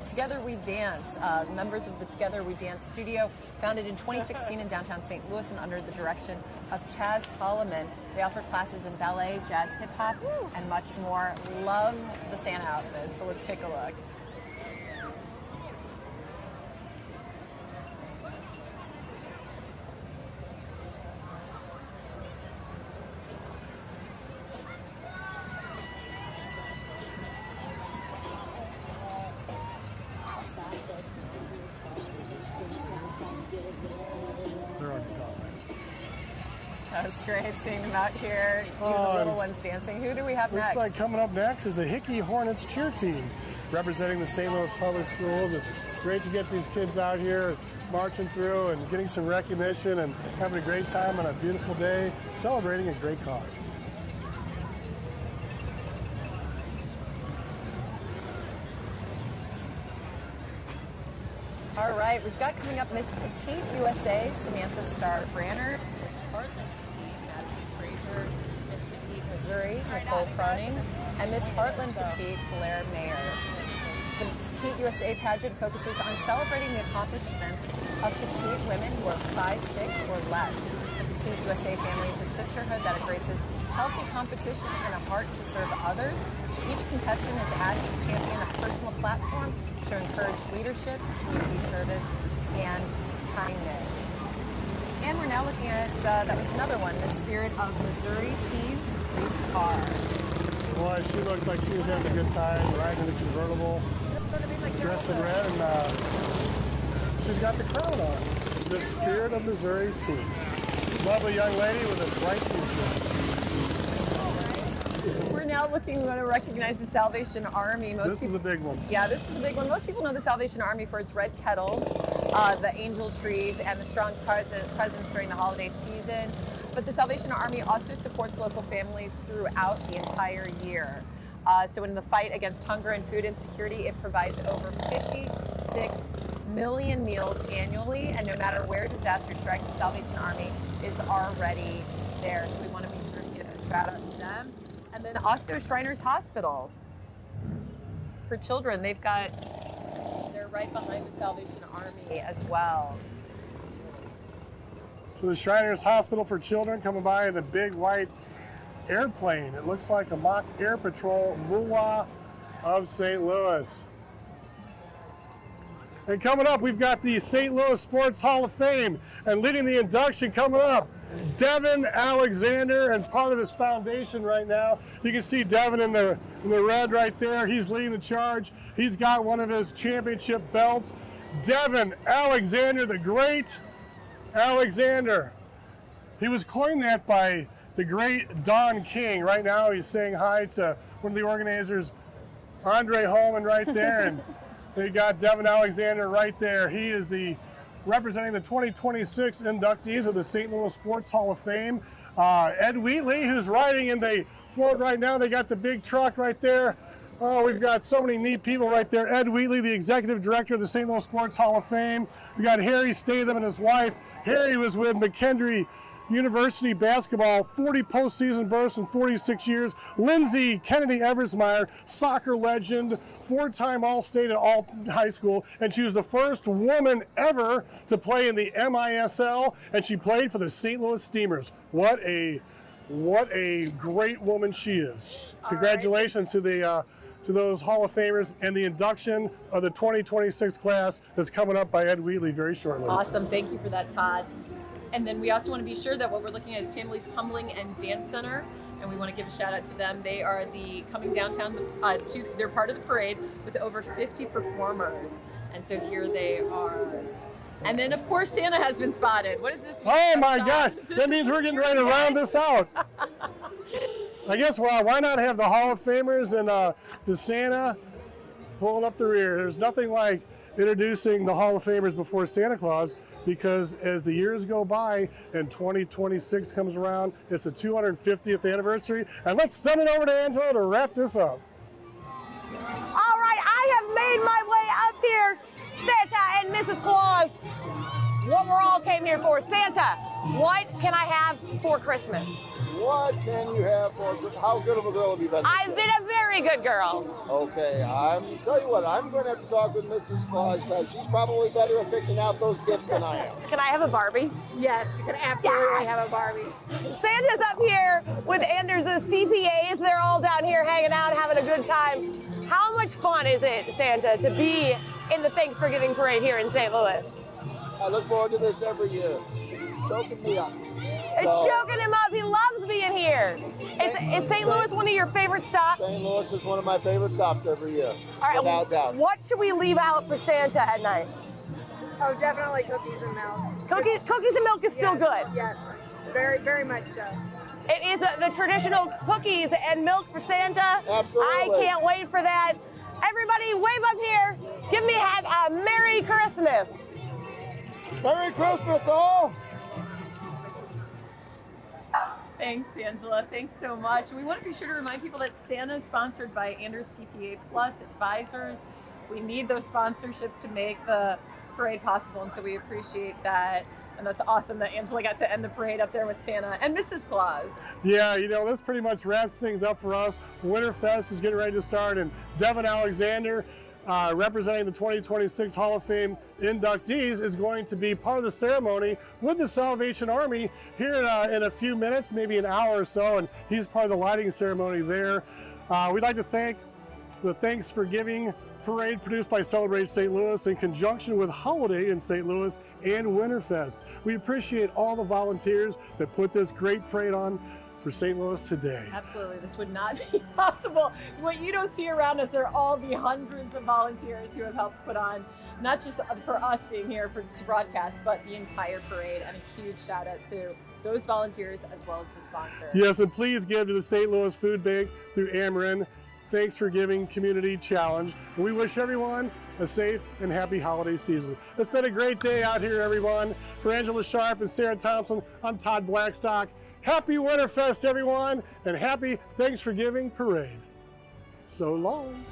Dance. Members of the Together We Dance studio, founded in 2016 in downtown St. Louis and under the direction of Chaz Holloman. They offer classes in ballet, jazz, hip hop, and much more. Love the Santa outfits, so let's take a look. That was great seeing them out here, the little ones dancing. Who do we have next? Looks like coming up next is the Hickey Hornets cheer team, representing the St. Louis Public Schools. It's great to get these kids out here marching through and getting some recognition and having a great time on a beautiful day, celebrating a great cause. All right, we've got coming up Miss Petite USA, Samantha Starr Branner, Miss Heartland Petite, Madison Frazier, Miss Petite Missouri, Nicole Froning, and Miss Heartland Petite, Blair Mayer. The Petite USA pageant focuses on celebrating the accomplishments of petite women who are 5'6" or less. The Petite USA family is a sisterhood that embraces healthy competition and a heart to serve others. Each contestant is asked to champion a personal platform to encourage leadership, community service, and kindness. And we're now looking at, that was another one, the Spirit of Missouri team, Reese Carr. Boy, she looked like she was having a good time riding the convertible, dressed in red, and she's got the crown on. The Spirit of Missouri team. Lovely young lady with a bright future. We're now going to recognize the Salvation Army. This is a big one. Yeah, this is a big one. Most people know the Salvation Army for its red kettles, the angel trees, and the strong presence during the holiday season. But the Salvation Army also supports local families throughout the entire year. So in the fight against hunger and food insecurity, it provides over 56 million meals annually. And no matter where disaster strikes, the Salvation Army is already there. So we want to be sure to give a shout out to them. And then also Shriners Hospital for children. They're right behind the Salvation Army as well. So the Shriners Hospital for Children coming by in the big white airplane. It looks like a mock air patrol MUWA of St. Louis. And coming up, we've got the St. Louis Sports Hall of Fame. And leading the induction coming up, Devin Alexander, and part of his foundation right now. You can see Devin in the red right there. He's leading the charge. He's got one of his championship belts. Devin Alexander, the great Alexander. He was coined that by the great Don King. Right now he's saying hi to one of the organizers, Andre Holman, right there. And they got Devin Alexander right there. He is representing the 2026 inductees of the St. Louis Sports Hall of Fame. Ed Wheatley, who's riding in the float right now. They got the big truck right there. Oh, we've got so many neat people right there. Ed Wheatley, the executive director of the St. Louis Sports Hall of Fame. We got Harry Statham and his wife. Harry was with McKendree University basketball, 40 postseason bursts in 46 years. Lindsay Kennedy Eversmeyer, soccer legend, 4-time All-State at Alton High School, and she was the first woman ever to play in the MISL, and she played for the St. Louis Steamers. What a great woman she is. Congratulations to those Hall of Famers and the induction of the 2026 class that's coming up by Ed Wheatley very shortly. Awesome, thank you for that, Todd. And then we also want to be sure that what we're looking at is Tamley's Tumbling and Dance Center, and we want to give a shout out to them. They are coming downtown they're part of the parade with over 50 performers, and so here they are. And then of course Santa has been spotted. What does this mean? Oh my gosh, that means we're getting ready to round this out. I guess why not have the Hall of Famers and the Santa pulling up the rear. There's nothing like introducing the Hall of Famers before Santa Claus, because as the years go by and 2026 comes around, it's the 250th anniversary. And let's send it over to Angela to wrap this up. All right, I have made my way up here, Santa and Mrs. Claus. What we all came here for. Santa, what can I have for Christmas? What can you have for, how good of a girl have you been? I've been a very very good girl. Okay, tell you what, I'm going to have to talk with Mrs. Claus. She's probably better at picking out those gifts than I am. Can I have a Barbie? Yes, you can absolutely have a Barbie. Santa's up here with Anders' CPAs. They're all down here hanging out, having a good time. How much fun is it, Santa, to be in the Thanks for Giving parade here in St. Louis? I look forward to this every year. It's choking me up. It's choking him up. He loves being here. Is St. Louis one of your favorite stops? St. Louis is one of my favorite stops every year, All right, without doubt. what should we leave out for Santa at night? Oh, definitely cookies and milk. Cookies and milk is still good. Yes, very, very much so. It is the traditional cookies and milk for Santa. Absolutely. I can't wait for that. Everybody wave up here. Give me a Merry Christmas. Merry Christmas, all. Thanks, Angela. Thanks so much. We want to be sure to remind people that Santa is sponsored by Anders CPA Plus Advisors. We need those sponsorships to make the parade possible, and so we appreciate that. And that's awesome that Angela got to end the parade up there with Santa and Mrs. Claus. Yeah, this pretty much wraps things up for us. Winterfest is getting ready to start, and Devin Alexander, representing the 2026 Hall of Fame inductees, is going to be part of the ceremony with the Salvation Army here in a few minutes, maybe an hour or so, and he's part of the lighting ceremony there. We'd like to thank the Thanks for Giving parade produced by Celebrate St. Louis in conjunction with Holiday in St. Louis and Winterfest. We appreciate all the volunteers that put this great parade on for St. Louis today. Absolutely, this would not be possible. What you don't see around us are all the hundreds of volunteers who have helped put on, not just for us being here to broadcast, but the entire parade, and a huge shout out to those volunteers as well as the sponsor. Yes, and please give to the St. Louis Food Bank through Ameren. Thanks for Giving Community Challenge. And we wish everyone a safe and happy holiday season. It's been a great day out here, everyone. For Angela Sharp and Sarah Thompson, I'm Todd Blackstock. Happy Winterfest, everyone, and happy Thanks for Giving parade. So long.